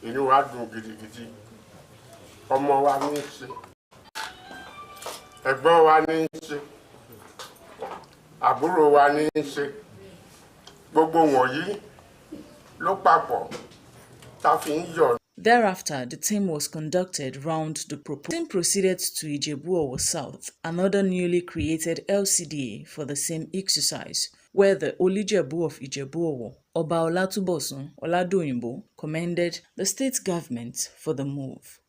inú wa dùn gidigidi. Ọmọ wa ní í ṣe, ẹ̀gbọ́n wa ní í ṣe, àbúrò wa ní í ṣe, gbogbo wọ̀nyí ló papọ̀ tá fi ń yọ̀. Thereafter, the team was conducted round the proposal. The team proceeded to Ijebu-Owo South, another newly created LCDA for the same exercise, where the Olijebu of Ijebu-Owo, Oba Olatubosun Oladoyinbo, commended the state government for the move.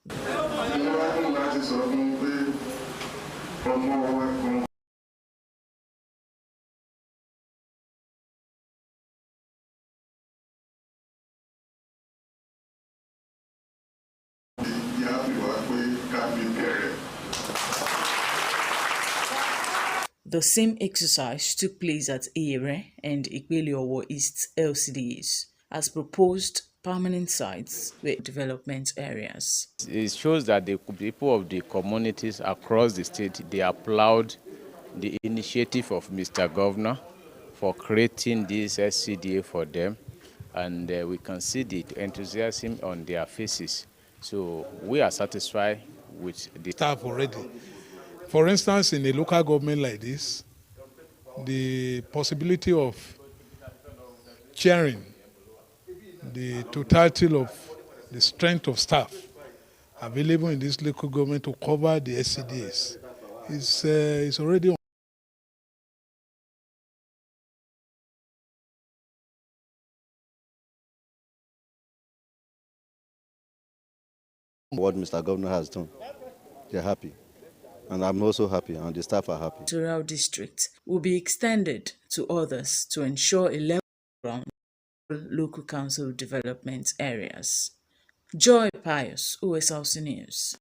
The same exercise took place at Ere and Ipele-Owo East LCDs as proposed permanent sites with development areas. It shows that the people of the communities across the state, they applaud the initiative of Mr. Governor for creating this SCDA for them, and we can see the enthusiasm on their faces. So we are satisfied with the staff already. For instance, in a local government like this, the possibility of sharing the totality of the strength of staff available in this local government to cover the SCDs is already on. What Mr. Governor has done, they're happy. And I'm also happy, and the staff are happy. The rural district will be extended to others to ensure a level ground local council development areas. Joy Pius, Osrc News.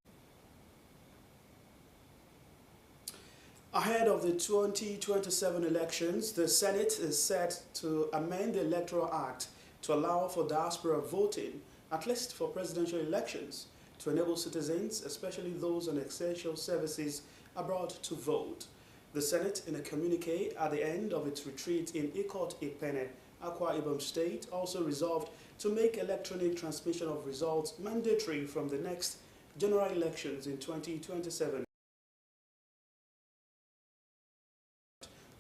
Ahead of the 2027 elections, the Senate is set to amend the Electoral Act to allow for diaspora voting, at least for presidential elections, to enable citizens, especially those on essential services abroad, to vote. The Senate, in a communique at the end of its retreat in Ikot-Ipene, Akwa Ibom State, also resolved to make electronic transmission of results mandatory from the next general elections in 2027.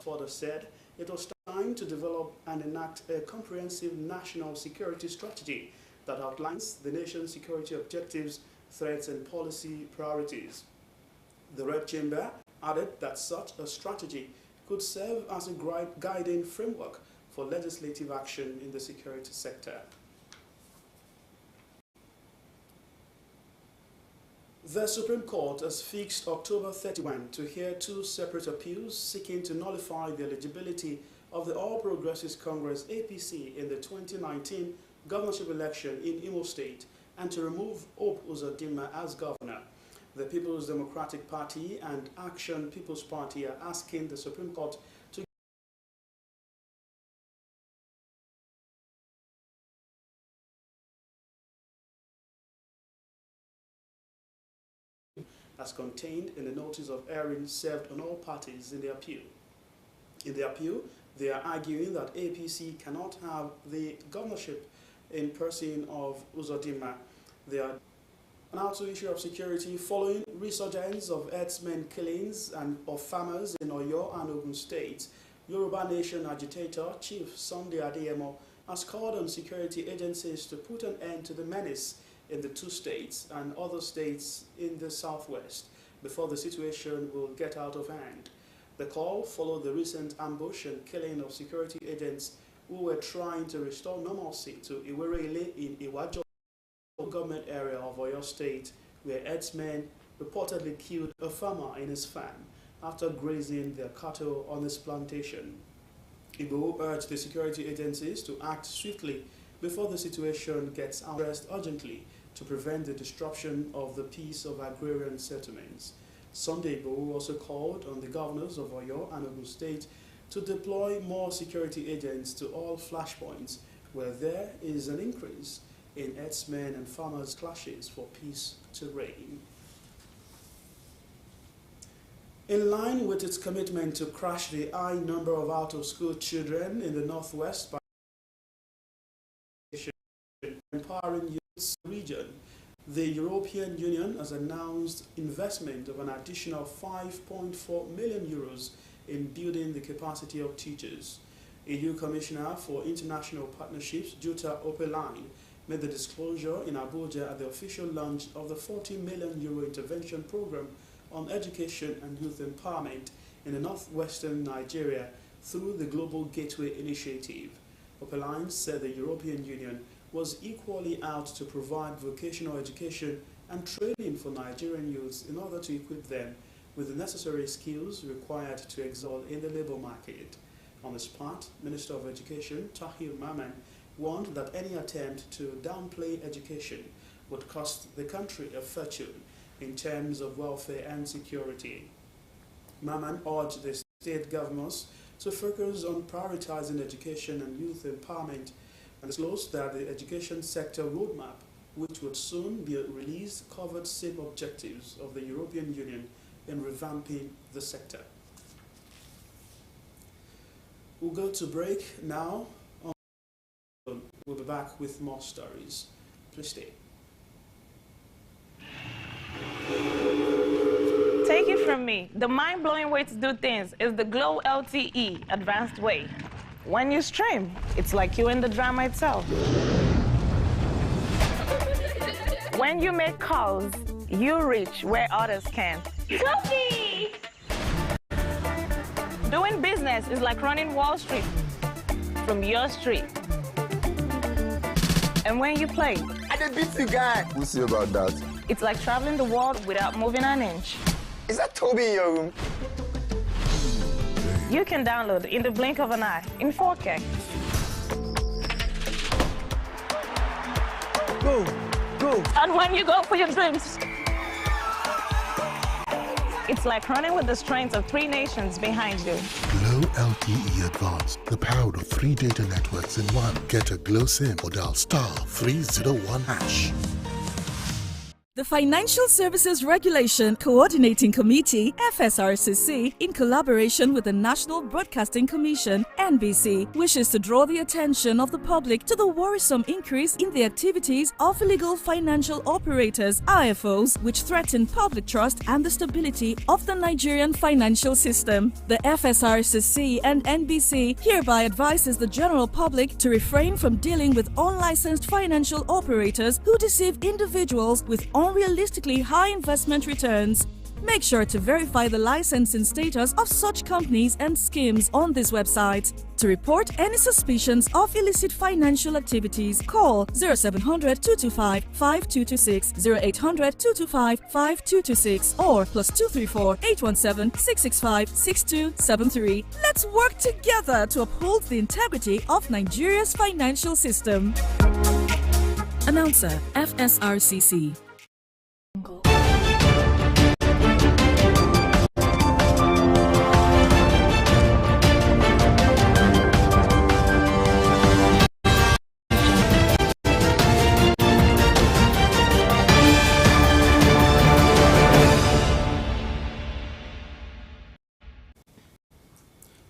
Further said, it was time to develop and enact a comprehensive national security strategy that outlines the nation's security objectives, threats, and policy priorities. The Red Chamber added that such a strategy could serve as a guiding framework for legislative action in the security sector. The Supreme Court has fixed October 31 to hear two separate appeals seeking to nullify the eligibility of the All Progressives Congress APC in the 2019 governorship election in Imo State and to remove Hope Uzodinma as governor. The People's Democratic Party and Action People's Party are asking the Supreme Court to as contained in the notice of hearing served on all parties in the appeal. In the appeal, they are arguing that APC cannot have the governorship in person of Uzodinma. They are now to issue of security following resurgence of herdsmen killings and of farmers in Oyo and Ogun states. Yoruba Nation agitator Chief Sunday Adeyemo has called on security agencies to put an end to the menace in the two states and other states in the southwest before the situation will get out of hand. The call followed the recent ambush and killing of security agents who were trying to restore normalcy to Iwerele in Iwajo government area of Oyo State, where herdsmen reportedly killed a farmer in his farm after grazing their cattle on his plantation. Igbo urged the security agencies to act swiftly before the situation gets addressed urgently to prevent the disruption of the peace of agrarian settlements. Sunday Igbo also called on the governors of Oyo and Ogun State to deploy more security agents to all flashpoints where there is an increase in herdsmen and farmers' clashes for peace to reign. In line with its commitment to crush the high number of out-of-school children in the Northwest by empowering region, the European Union has announced investment of an additional 5.4 million euros in building the capacity of teachers. EU Commissioner for International Partnerships, Jutta Opelain, made the disclosure in Abuja at the official launch of the 40 million euro intervention program on education and youth empowerment in the northwestern Nigeria through the Global Gateway Initiative. Opelain said the European Union was equally out to provide vocational education and training for Nigerian youths in order to equip them with the necessary skills required to excel in the labor market. On this part, Minister of Education Tahir Maman warned that any attempt to downplay education would cost the country a fortune in terms of welfare and security. Maman urged the state governors to focus on prioritizing education and youth empowerment and disclosed that the education sector roadmap, which would soon be released, covered same objectives of the European Union in revamping the sector. We'll go to break now. We'll be back with more stories. Please stay. Take it from me, the mind-blowing way to do things is the Glow LTE advanced way. When you stream, it's like you're in the drama itself. When you make calls, you reach where others can't. Coffee! Doing business is like running Wall Street from your street. And when you play, I did beat the guy. We'll see about that. it's like traveling the world without moving an inch. Is that Toby in your room? You can download in the blink of an eye in 4K. Go, go. And when you go for your dreams, it's like running with the strength of 3 nations behind you. Glow LTE Advanced, the power of 3 data networks in one. Get a Glow SIM or dial *301#. The Financial Services Regulation Coordinating Committee, FSRCC, in collaboration with the National Broadcasting Commission, NBC, wishes to draw the attention of the public to the worrisome increase in the activities of illegal financial operators, IFOs, which threaten public trust and the stability of the Nigerian financial system. The FSRCC and NBC hereby advises the general public to refrain from dealing with unlicensed financial operators who deceive individuals with unrealistically high investment returns. Make sure to verify the licensing status of such companies and schemes on this website. To report any suspicions of illicit financial activities, call 0700 225 5226, 0800 225 5226, or +234 817 665 6273. Let's work together to uphold the integrity of Nigeria's financial system. Announcer, FSRCC.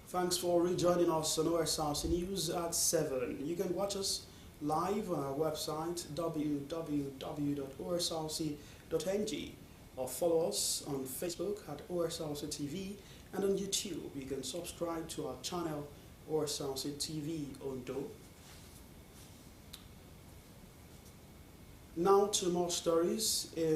Thanks for rejoining us on Osrc News at 7. You can watch us live on our website www.osrc.ng or follow us on Facebook at Osrc TV, and on YouTube you can subscribe to our channel Osrc TV Ondo. Now to more stories.